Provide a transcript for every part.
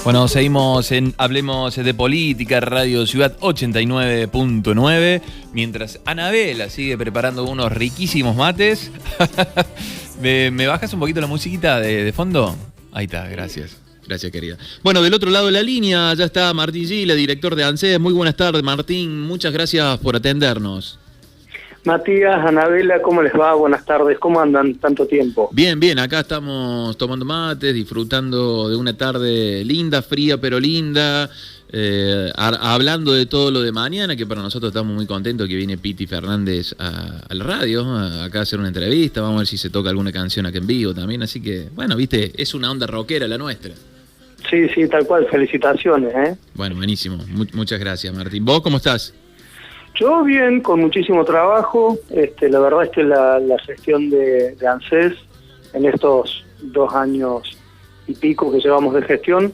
Bueno, seguimos en Hablemos de Política, Radio Ciudad 89.9, mientras Anabela sigue preparando unos riquísimos mates. ¿Me bajas un poquito la musiquita de fondo? Ahí está, gracias. Gracias, querida. Bueno, del otro lado de la línea ya está Martín Gila, director de ANSES. Muy buenas tardes, Martín. Muchas gracias por atendernos. Matías, Anabela, ¿cómo les va? Buenas tardes. ¿Cómo andan tanto tiempo? Bien, bien. Acá estamos tomando mates, disfrutando de una tarde linda, fría pero linda. Hablando de todo lo de mañana, que para nosotros estamos muy contentos que viene Piti Fernández al radio, acá a hacer una entrevista. Vamos a ver si se toca alguna canción acá en vivo también. Así que, bueno, viste, es una onda rockera la nuestra. Sí, sí, tal cual. Felicitaciones, ¿eh? Bueno, buenísimo. Muchas gracias, Martín. ¿Vos cómo estás? Yo bien, con muchísimo trabajo. La verdad es que la gestión de ANSES en estos 2 años y pico que llevamos de gestión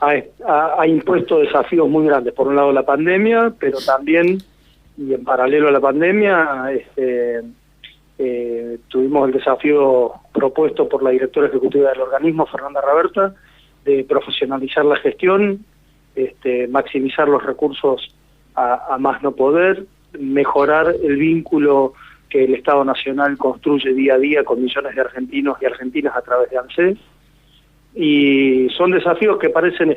ha impuesto desafíos muy grandes. Por un lado la pandemia, pero también, y en paralelo a la pandemia, tuvimos el desafío propuesto por la directora ejecutiva del organismo, Fernanda Raberta, de profesionalizar la gestión, maximizar los recursos a más no poder, mejorar el vínculo que el Estado Nacional construye día a día con millones de argentinos y argentinas a través de ANSES. Y son desafíos que parecen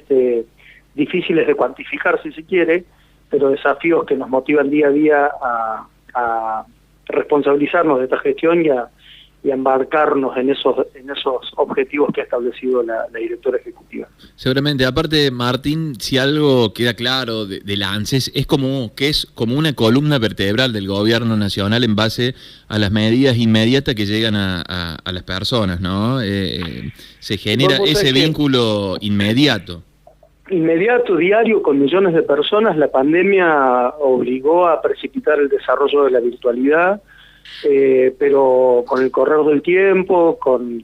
difíciles de cuantificar, si se quiere, pero desafíos que nos motivan día a día a responsabilizarnos de esta gestión y a embarcarnos en esos objetivos que ha establecido la directora ejecutiva. Seguramente. Aparte, Martín, si algo queda claro de la ANSES, es como una columna vertebral del gobierno nacional en base a las medidas inmediatas que llegan a las personas, ¿no? Se genera ese vínculo inmediato. Inmediato, diario, con millones de personas. La pandemia obligó a precipitar el desarrollo de la virtualidad, pero con el correr del tiempo, con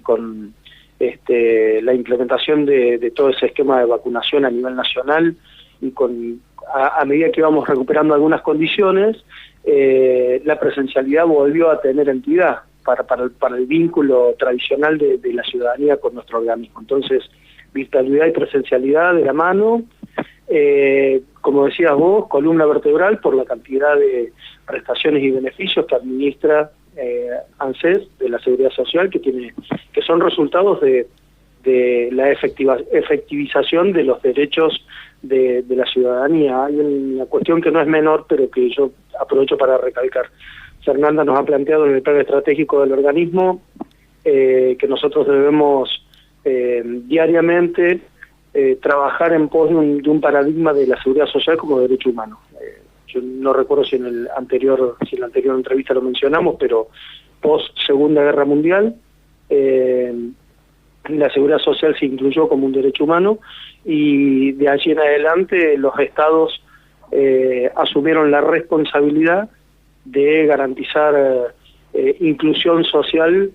la implementación de todo ese esquema de vacunación a nivel nacional y a medida que íbamos recuperando algunas condiciones, la presencialidad volvió a tener entidad para el vínculo tradicional de la ciudadanía con nuestro organismo. Entonces, virtualidad y presencialidad de la mano, como decías vos, columna vertebral por la cantidad de prestaciones y beneficios que administra ANSES de la Seguridad Social, que son resultados de la efectivización de los derechos de la ciudadanía. Hay una cuestión que no es menor, pero que yo aprovecho para recalcar. Fernanda nos ha planteado en el plan estratégico del organismo que nosotros debemos diariamente trabajar en pos de un paradigma de la seguridad social como derecho humano. Yo no recuerdo si en la anterior entrevista lo mencionamos, pero post Segunda Guerra Mundial la seguridad social se incluyó como un derecho humano y de allí en adelante los estados asumieron la responsabilidad de garantizar inclusión social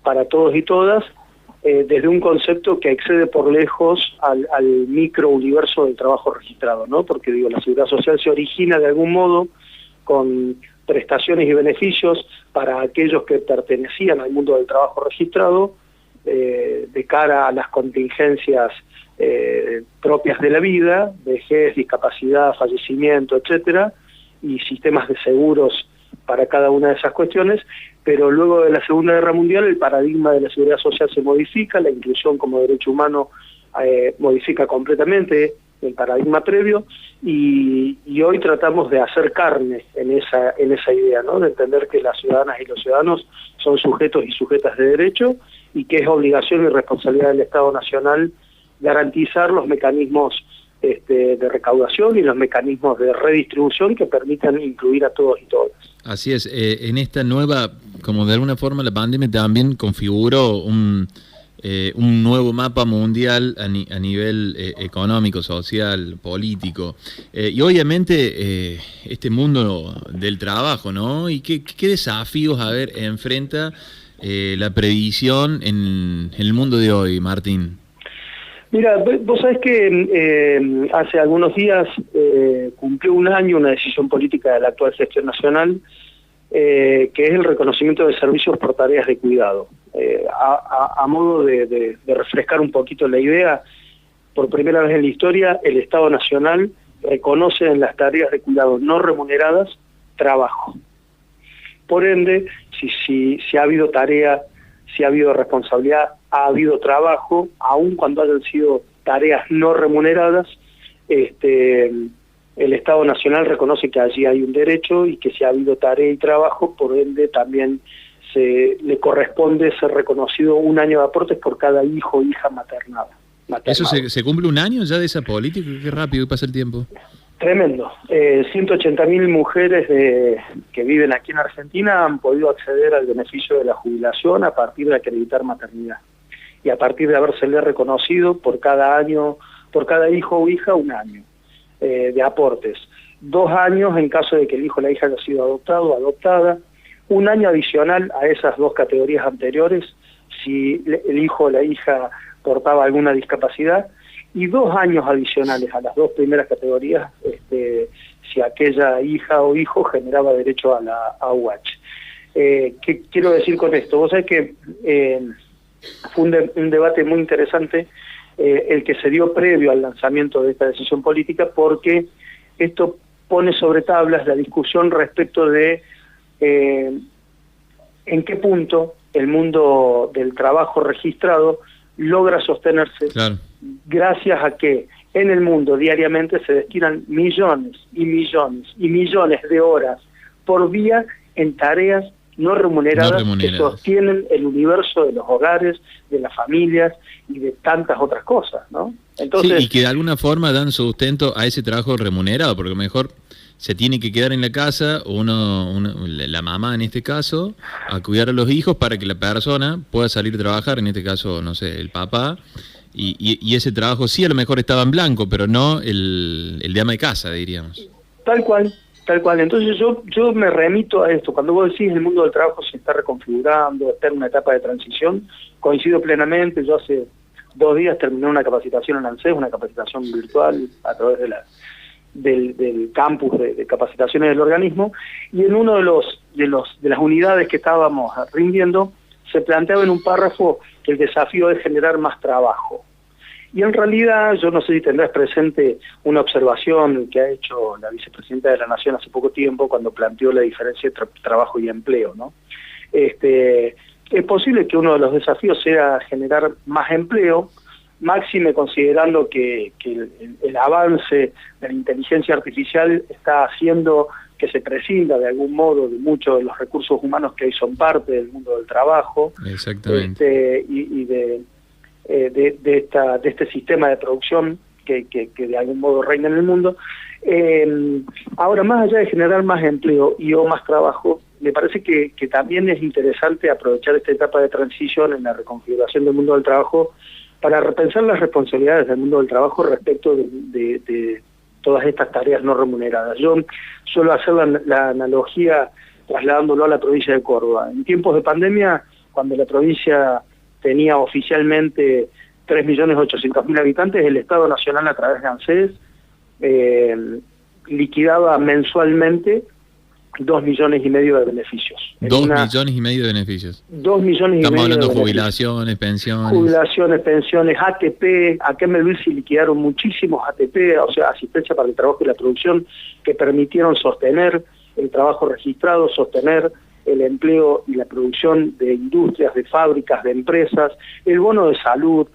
para todos y todas, desde un concepto que excede por lejos al microuniverso del trabajo registrado, ¿no? Porque la seguridad social se origina de algún modo con prestaciones y beneficios para aquellos que pertenecían al mundo del trabajo registrado, de cara a las contingencias propias de la vida, vejez, discapacidad, fallecimiento, etcétera, y sistemas de seguros para cada una de esas cuestiones, pero luego de la Segunda Guerra Mundial el paradigma de la seguridad social se modifica, la inclusión como derecho humano modifica completamente el paradigma previo, y hoy tratamos de hacer carne en esa idea, ¿no? De entender que las ciudadanas y los ciudadanos son sujetos y sujetas de derecho, y que es obligación y responsabilidad del Estado Nacional garantizar los mecanismos de recaudación y los mecanismos de redistribución que permitan incluir a todos y todas. Así es, en esta nueva, como de alguna forma la pandemia también configuró un nuevo mapa mundial a nivel económico, social, político, y obviamente este mundo del trabajo, ¿no? Y qué desafíos, enfrenta la previsión en el mundo de hoy, Martín. Mira, vos sabés que hace algunos días cumplió 1 año una decisión política de la actual gestión nacional, que es el reconocimiento de servicios por tareas de cuidado. a modo de refrescar un poquito la idea, por primera vez en la historia, el Estado Nacional reconoce en las tareas de cuidado no remuneradas trabajo. Por ende, si ha habido tarea, si ha habido responsabilidad, ha habido trabajo, aun cuando hayan sido tareas no remuneradas, el Estado Nacional reconoce que allí hay un derecho y que si ha habido tarea y trabajo, por ende también le corresponde ser reconocido un año de aportes por cada hijo o hija maternada. ¿Eso se cumple un año ya de esa política? Qué rápido pasa el tiempo. Tremendo. 180.000 mujeres que viven aquí en Argentina han podido acceder al beneficio de la jubilación a partir de acreditar maternidad y a partir de habérsele reconocido por cada año, por cada hijo o hija, un año de aportes. 2 años en caso de que el hijo o la hija haya sido adoptado o adoptada, un año adicional a esas 2 categorías anteriores si el hijo o la hija portaba alguna discapacidad, y 2 años adicionales a las 2 primeras categorías si aquella hija o hijo generaba derecho a la AUH. ¿Qué quiero decir con esto? Vos sabés que fue un debate muy interesante el que se dio previo al lanzamiento de esta decisión política, porque esto pone sobre tablas la discusión respecto de en qué punto el mundo del trabajo registrado logra sostenerse, claro, gracias a que en el mundo diariamente se destinan millones y millones y millones de horas por día en tareas no remuneradas que sostienen el universo de los hogares, de las familias y de tantas otras cosas, ¿no? Entonces, sí, y que de alguna forma dan sustento a ese trabajo remunerado, porque mejor se tiene que quedar en la casa, la mamá en este caso, a cuidar a los hijos para que la persona pueda salir a trabajar, en este caso, no sé, el papá, y ese trabajo sí a lo mejor estaba en blanco, pero no el de ama de casa, diríamos. Tal cual. Entonces yo me remito a esto. Cuando vos decís el mundo del trabajo se está reconfigurando, está en una etapa de transición, coincido plenamente. Yo hace 2 días terminé una capacitación en ANSES, una capacitación virtual a través del campus de capacitaciones del organismo, y en uno de las unidades que estábamos rindiendo se planteaba en un párrafo que el desafío es generar más trabajo. Y en realidad, yo no sé si tendrás presente una observación que ha hecho la vicepresidenta de la Nación hace poco tiempo cuando planteó la diferencia entre trabajo y empleo, ¿no? Es posible que uno de los desafíos sea generar más empleo, máxime considerando que el avance de la inteligencia artificial está haciendo que se prescinda de algún modo de muchos de los recursos humanos que hoy son parte del mundo del trabajo. Exactamente. Y de este sistema de producción que de algún modo reina en el mundo. Ahora, más allá de generar más empleo y o más trabajo, me parece que también es interesante aprovechar esta etapa de transición en la reconfiguración del mundo del trabajo para repensar las responsabilidades del mundo del trabajo respecto de todas estas tareas no remuneradas. Yo suelo hacer la analogía trasladándolo a la provincia de Córdoba. En tiempos de pandemia, cuando la provincia tenía oficialmente 3.800.000 habitantes, el Estado Nacional a través de ANSES liquidaba mensualmente 2,5 millones de beneficios. 2,5 millones de beneficios. 2,5 millones Estamos hablando de de jubilaciones, pensiones. Jubilaciones, pensiones, ATP. Acá en Melville se liquidaron muchísimos ATP, o sea, asistencia para el trabajo y la producción, que permitieron sostener el trabajo registrado, sostener el empleo y la producción de industrias, de fábricas, de empresas, el bono de salud,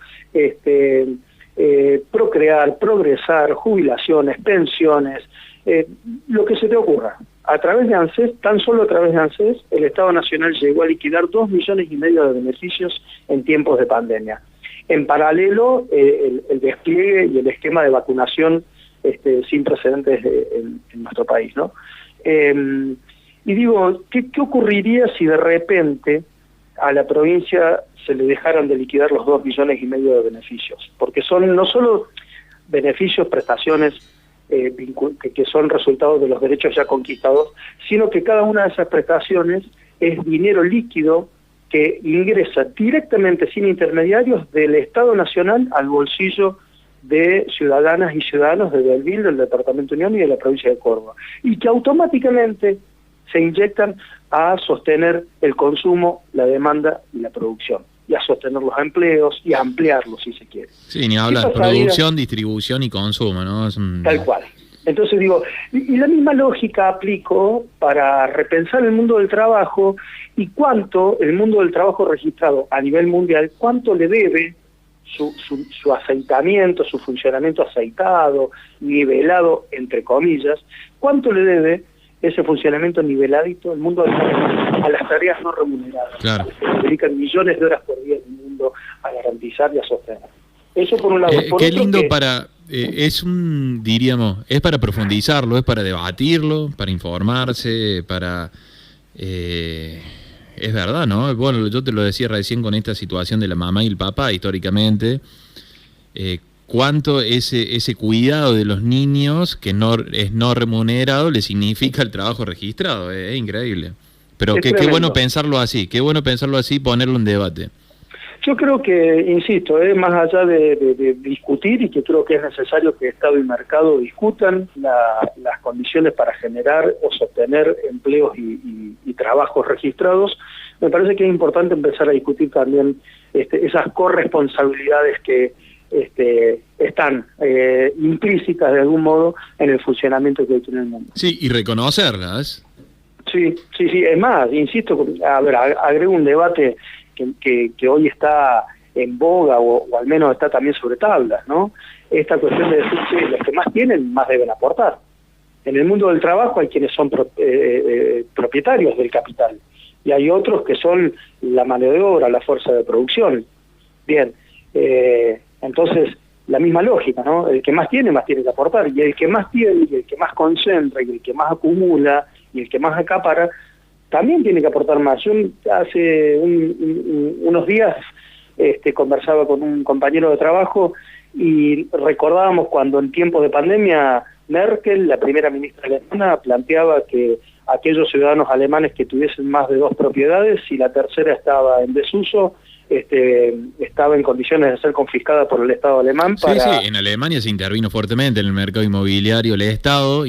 procrear, progresar, jubilaciones, pensiones, lo que se te ocurra. A través de ANSES, tan solo a través de ANSES, el Estado Nacional llegó a liquidar 2,5 millones de beneficios en tiempos de pandemia. En paralelo, el despliegue y el esquema de vacunación sin precedentes en nuestro país, ¿no? Y digo, ¿qué ocurriría si de repente a la provincia se le dejaran de liquidar los 2,5 millones de beneficios? Porque son no solo beneficios, prestaciones que son resultados de los derechos ya conquistados, sino que cada una de esas prestaciones es dinero líquido que ingresa directamente, sin intermediarios, del Estado Nacional al bolsillo de ciudadanas y ciudadanos de Belville, del Departamento Unión y de la provincia de Córdoba, y que automáticamente se inyectan a sostener el consumo, la demanda y la producción, y a sostener los empleos y a ampliarlos, si se quiere. Sí, ni hablar, producción, distribución y consumo, ¿no? Tal cual. Entonces digo, y la misma lógica aplico para repensar el mundo del trabajo y cuánto el mundo del trabajo registrado a nivel mundial, cuánto le debe su aceitamiento, su funcionamiento aceitado, nivelado, entre comillas, cuánto le debe ese funcionamiento niveladito el mundo del trabajo a las tareas no remuneradas. Claro. Se dedican millones de horas por día en el mundo a garantizar y a sostener. Eso por un lado. Por qué otro, lindo diríamos, es para profundizarlo, es para debatirlo, para informarse, para... es verdad, ¿no? Bueno, yo te lo decía recién con esta situación de la mamá y el papá, históricamente, cuánto ese cuidado de los niños que es no remunerado le significa el trabajo registrado, es increíble. Pero qué bueno pensarlo así, ponerlo en debate. Yo creo que, insisto, más allá de discutir, y que creo que es necesario que Estado y mercado discutan las condiciones para generar o sostener empleos y trabajos registrados, me parece que es importante empezar a discutir también esas corresponsabilidades que están implícitas de algún modo en el funcionamiento que tiene el mundo. Sí, y reconocerlas. Sí, es más, insisto, a ver, agrego un debate que hoy está en boga o al menos está también sobre tablas, ¿no? Esta cuestión de decir que los que más tienen, más deben aportar. En el mundo del trabajo hay quienes son propietarios del capital y hay otros que son la mano de obra, la fuerza de producción. Bien, entonces la misma lógica, ¿no? El que más tiene que aportar, y el que más tiene, y el que más concentra, y el que más acumula, y el que más acapara, también tiene que aportar más. Yo hace unos días conversaba con un compañero de trabajo y recordábamos cuando en tiempos de pandemia Merkel, la primera ministra alemana, planteaba que aquellos ciudadanos alemanes que tuviesen más de 2 propiedades, si la tercera estaba en desuso, estaba en condiciones de ser confiscada por el Estado alemán. Sí, en Alemania se intervino fuertemente en el mercado inmobiliario, el Estado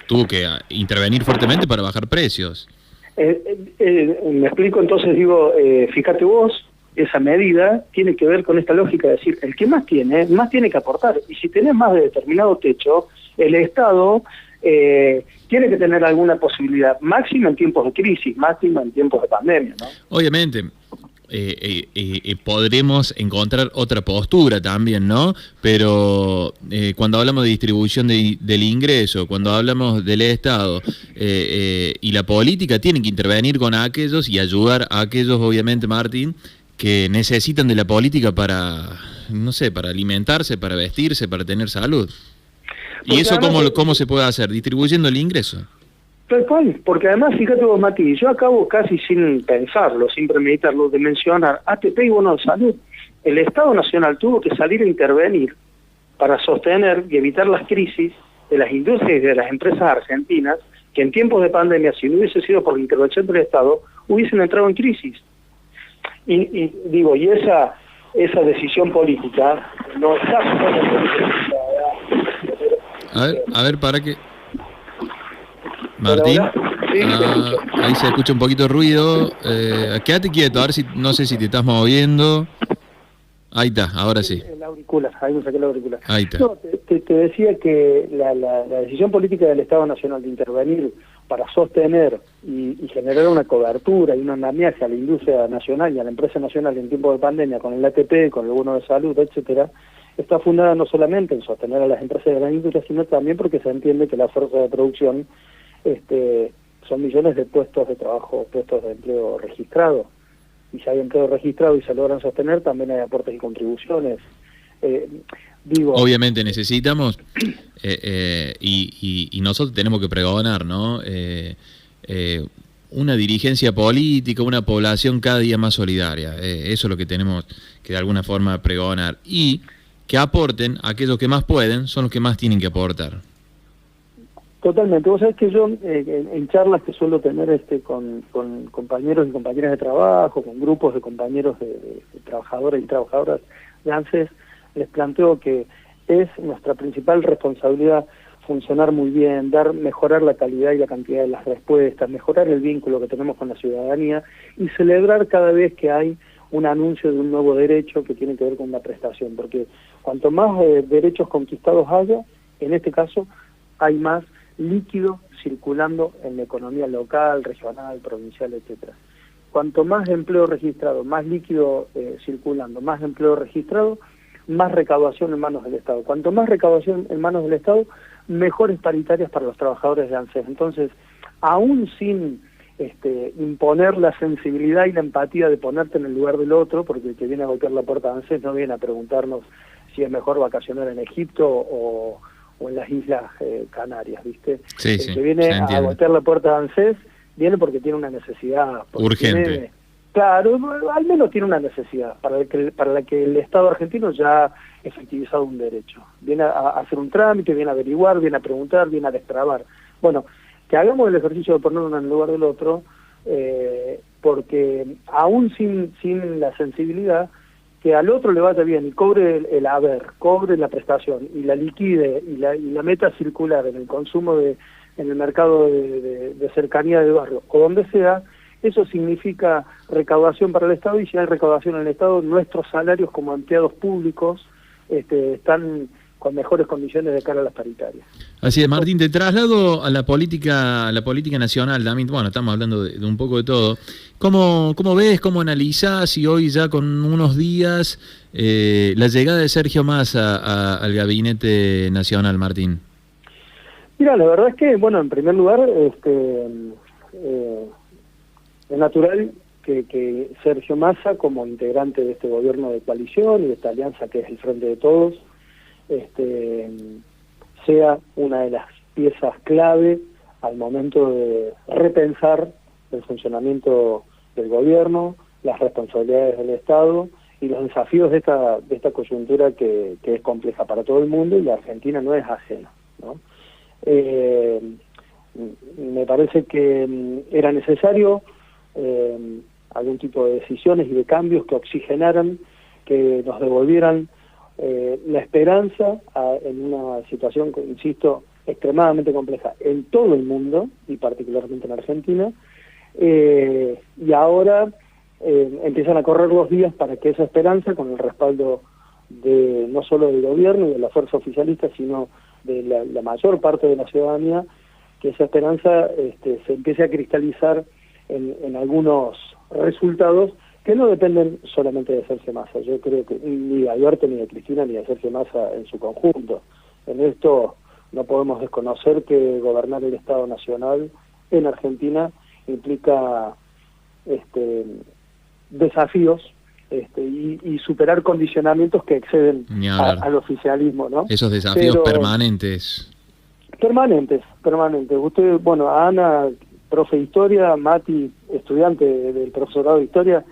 tuvo que intervenir fuertemente para bajar precios. Me explico, entonces digo, fíjate vos, esa medida tiene que ver con esta lógica de decir, el que más tiene que aportar, y si tenés más de determinado techo, el Estado tiene que tener alguna posibilidad, máxima en tiempos de crisis, máxima en tiempos de pandemia, ¿no? Obviamente. Podremos encontrar otra postura también, ¿no? Pero cuando hablamos de distribución del ingreso, cuando hablamos del Estado y la política, tiene que intervenir con aquellos y ayudar a aquellos, obviamente, Martín, que necesitan de la política para, no sé, para alimentarse, para vestirse, para tener salud. ¿Y eso cómo se puede hacer? Distribuyendo el ingreso. Tal cual, porque además, fíjate vos, Mati, yo acabo casi sin pensarlo, sin premeditarlo, de mencionar ATP y bono de salud. El Estado Nacional tuvo que salir a intervenir para sostener y evitar las crisis de las industrias y de las empresas argentinas, que en tiempos de pandemia, si no hubiese sido por la intervención del Estado, hubiesen entrado en crisis. Y digo, y esa decisión política no está... A ver, para que... Martín, ahí se escucha un poquito de ruido. Quédate quieto, a ver si no sé si te estás moviendo. Ahí está, ahora sí. El auricular, ahí me saqué el auricular. Ahí está. No, te decía que la decisión política del Estado Nacional de intervenir para sostener y generar una cobertura y un andamiaje a la industria nacional y a la empresa nacional en tiempos de pandemia con el ATP, con el bono de salud, etcétera, está fundada no solamente en sostener a las empresas de la industria, sino también porque se entiende que la fuerza de producción son millones de puestos de trabajo, puestos de empleo registrados, y si hay empleo registrado y se logran sostener, también hay aportes y contribuciones. Obviamente necesitamos y nosotros tenemos que pregonar, ¿no? Una dirigencia política, una población cada día más solidaria. Eso es lo que tenemos que de alguna forma pregonar, y que aporten. Aquellos que más pueden son los que más tienen que aportar. Totalmente. Vos sabés que yo en charlas que suelo tener con compañeros y compañeras de trabajo, con grupos de compañeros de trabajadores y trabajadoras de ANSES, les planteo que es nuestra principal responsabilidad funcionar muy bien, mejorar la calidad y la cantidad de las respuestas, mejorar el vínculo que tenemos con la ciudadanía y celebrar cada vez que hay un anuncio de un nuevo derecho que tiene que ver con una prestación, porque cuanto más derechos conquistados haya, en este caso hay más líquido circulando en la economía local, regional, provincial, etcétera. Cuanto más empleo registrado, más líquido circulando, más empleo registrado, más recaudación en manos del Estado. Cuanto más recaudación en manos del Estado, mejores paritarias para los trabajadores de ANSES. Entonces, aún sin imponer la sensibilidad y la empatía de ponerte en el lugar del otro, porque el que viene a golpear la puerta de ANSES no viene a preguntarnos si es mejor vacacionar en Egipto o en las Islas Canarias, ¿viste? Sí, el que viene a golpear la puerta de ANSES viene porque tiene una necesidad. Urgente. Claro, al menos tiene una necesidad para la que el Estado argentino ya ha efectivizado un derecho. Viene a hacer un trámite, viene a averiguar, viene a preguntar, viene a destrabar. Bueno, que hagamos el ejercicio de ponernos en el lugar del otro, porque aún sin la sensibilidad, que al otro le vaya bien y cobre el haber, cobre la prestación y la liquide y la meta circular en el consumo en el mercado de cercanía del barrio o donde sea, eso significa recaudación para el Estado, y si hay recaudación en el Estado, nuestros salarios como empleados públicos están con mejores condiciones de cara a las paritarias. Así es, Martín, te traslado a la política nacional también. Bueno, estamos hablando de un poco de todo. ¿Cómo ves, cómo analizás, y hoy ya con unos días, la llegada de Sergio Massa al gabinete nacional, Martín? Mira, la verdad es que, bueno, en primer lugar, es natural que Sergio Massa, como integrante de este gobierno de coalición y de esta alianza que es el Frente de Todos, sea una de las piezas clave al momento de repensar el funcionamiento del gobierno, las responsabilidades del Estado y los desafíos de esta coyuntura que es compleja para todo el mundo, y la Argentina no es ajena, ¿no? Me parece que era necesario algún tipo de decisiones y de cambios que oxigenaran, que nos devolvieran la esperanza en una situación, insisto, extremadamente compleja en todo el mundo y particularmente en Argentina, y ahora empiezan a correr los días para que esa esperanza, con el respaldo de no solo del gobierno y de la fuerza oficialista, sino de la mayor parte de la ciudadanía, que esa esperanza se empiece a cristalizar en algunos resultados que no dependen solamente de Sergio Massa. Yo creo que ni de Alberto, ni de Cristina, ni de Sergio Massa en su conjunto. En esto no podemos desconocer que gobernar el Estado Nacional en Argentina implica desafíos y superar condicionamientos que exceden al oficialismo, ¿no? Esos desafíos permanentes. Permanentes. Usted, bueno, Ana, profe de Historia, Mati, estudiante del profesorado de Historia,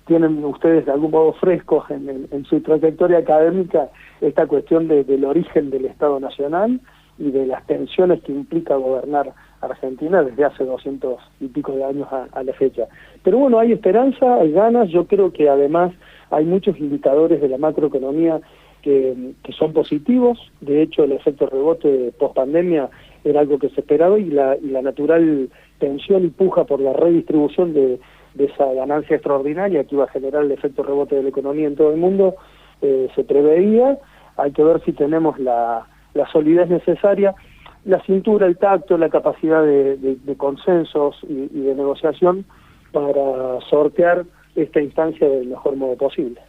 tienen ustedes de algún modo frescos en su trayectoria académica esta cuestión del origen del Estado Nacional y de las tensiones que implica gobernar Argentina desde hace 200 y pico de años a la fecha. Pero bueno, hay esperanza, hay ganas. Yo creo que además hay muchos indicadores de la macroeconomía que son positivos. De hecho, el efecto rebote post-pandemia era algo que se esperaba, y la natural tensión y puja por la redistribución de esa ganancia extraordinaria que iba a generar el efecto rebote de la economía en todo el mundo se preveía. Hay que ver si tenemos la solidez necesaria, la cintura, el tacto, la capacidad de consensos y de negociación para sortear esta instancia del mejor modo posible.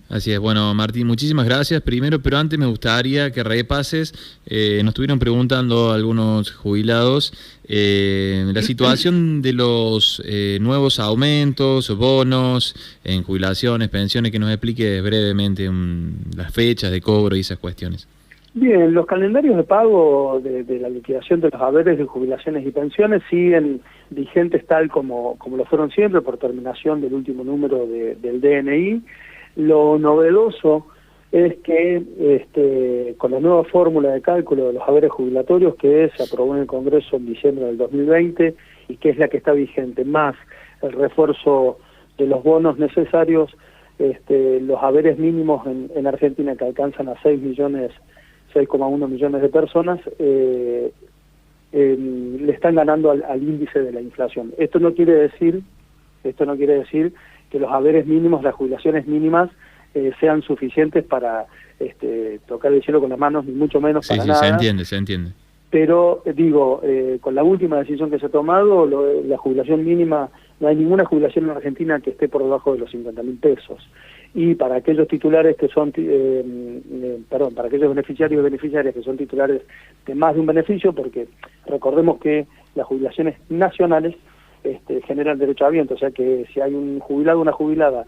Así es. Bueno, Martín, muchísimas gracias. Primero, pero antes me gustaría que repases, nos estuvieron preguntando algunos jubilados, la situación de los nuevos aumentos, bonos en jubilaciones, pensiones, que nos explique brevemente las fechas de cobro y esas cuestiones. Bien, los calendarios de pago de la liquidación de los haberes de jubilaciones y pensiones siguen vigentes tal como lo fueron siempre, por terminación del último número del DNI. Lo novedoso es que con la nueva fórmula de cálculo de los haberes jubilatorios que se aprobó en el Congreso en diciembre del 2020 y que es la que está vigente, más el refuerzo de los bonos necesarios, los haberes mínimos en Argentina, que alcanzan a 6.600.000 6,1 millones de personas, le están ganando al índice de la inflación. Esto no quiere decir que los haberes mínimos, las jubilaciones mínimas, sean suficientes para tocar el cielo con las manos, ni mucho menos para nada. Se entiende. Pero digo, con la última decisión que se ha tomado, la jubilación mínima, no hay ninguna jubilación en Argentina que esté por debajo de los 50.000 pesos. Y para aquellos titulares que son, para aquellos beneficiarios y beneficiarias que son titulares de más de un beneficio, porque recordemos que las jubilaciones nacionales generan derechohabiente, o sea que si hay un jubilado o una jubilada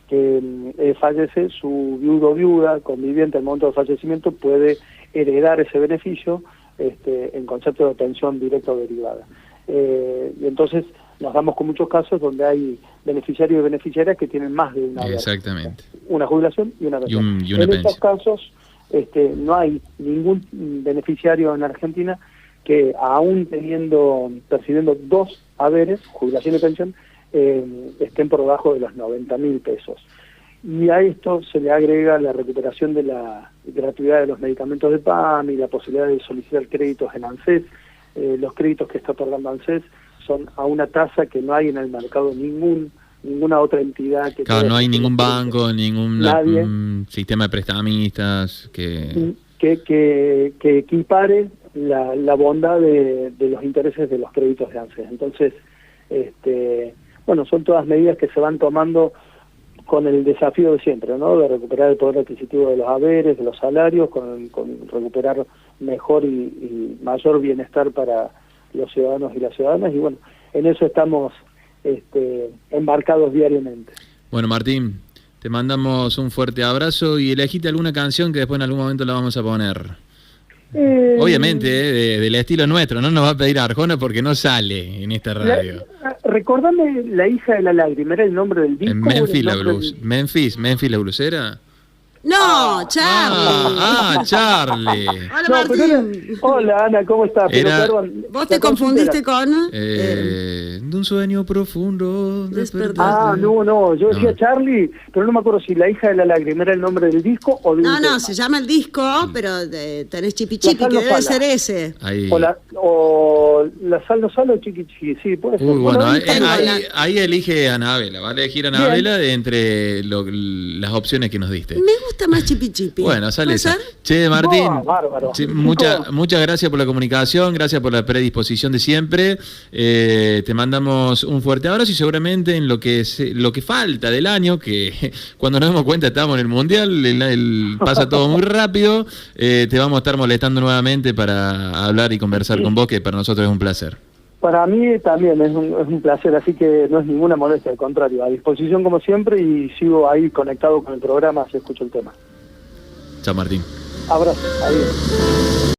que fallece, su viudo o viuda, conviviente al momento del fallecimiento, puede heredar ese beneficio en concepto de pensión directa o derivada. Y entonces nos damos con muchos casos donde hay beneficiarios y beneficiarias que tienen más de una jubilación y una pensión. En estos casos no hay ningún beneficiario en Argentina que aún percibiendo dos haberes, jubilación y pensión, estén por debajo de los 90.000 pesos. Y a esto se le agrega la recuperación de la gratuidad de los medicamentos de PAMI, la posibilidad de solicitar créditos en ANSES. Los créditos que está otorgando ANSES son a una tasa que no hay en el mercado ninguna otra entidad que... Claro, no hay ningún banco, ningún sistema de prestamistas que equipare la bondad de los intereses de los créditos de ANSES. Entonces, son todas medidas que se van tomando con el desafío de siempre, ¿no? De recuperar el poder adquisitivo de los haberes, de los salarios, con recuperar mejor y mayor bienestar para los ciudadanos y las ciudadanas, y bueno, en eso estamos embarcados diariamente. Bueno, Martín, te mandamos un fuerte abrazo y elegite alguna canción que después en algún momento la vamos a poner. Obviamente, del estilo nuestro, no nos va a pedir Arjona porque no sale en esta radio. Recordame, La hija de la lágrima, ¿era el nombre del disco? Memphis la blusera. No, Charlie. Charlie. Hola, Martín. Hola, Ana, ¿cómo estás? ¿Vos te confundiste con...? De un sueño profundo. No, yo decía Charlie, pero no me acuerdo si La hija de la lágrima era el nombre del disco o de un tema. Se llama el disco, pero tenés Chipi Chipi, que debe ser ese. Ahí. O La Sal no Sal o Chiqui Chiqui, sí, puede ser. Bueno, ahí elige Anabela, va a elegir Anabela de entre las opciones que nos diste. Me gusta más Chipi Chipi. Bueno, sale esa. Che, Martín, bárbaro. Muchas gracias por la comunicación, gracias por la predisposición de siempre. Te mandamos un fuerte abrazo y seguramente en lo que falta del año, que cuando nos damos cuenta estamos en el Mundial, pasa todo muy rápido, te vamos a estar molestando nuevamente para hablar y conversar con vos, que para nosotros es un placer. Para mí también es un placer, así que no es ninguna molestia, al contrario, a disposición como siempre y sigo ahí conectado con el programa, así escucho el tema. Chao, Martín. Abrazo, adiós.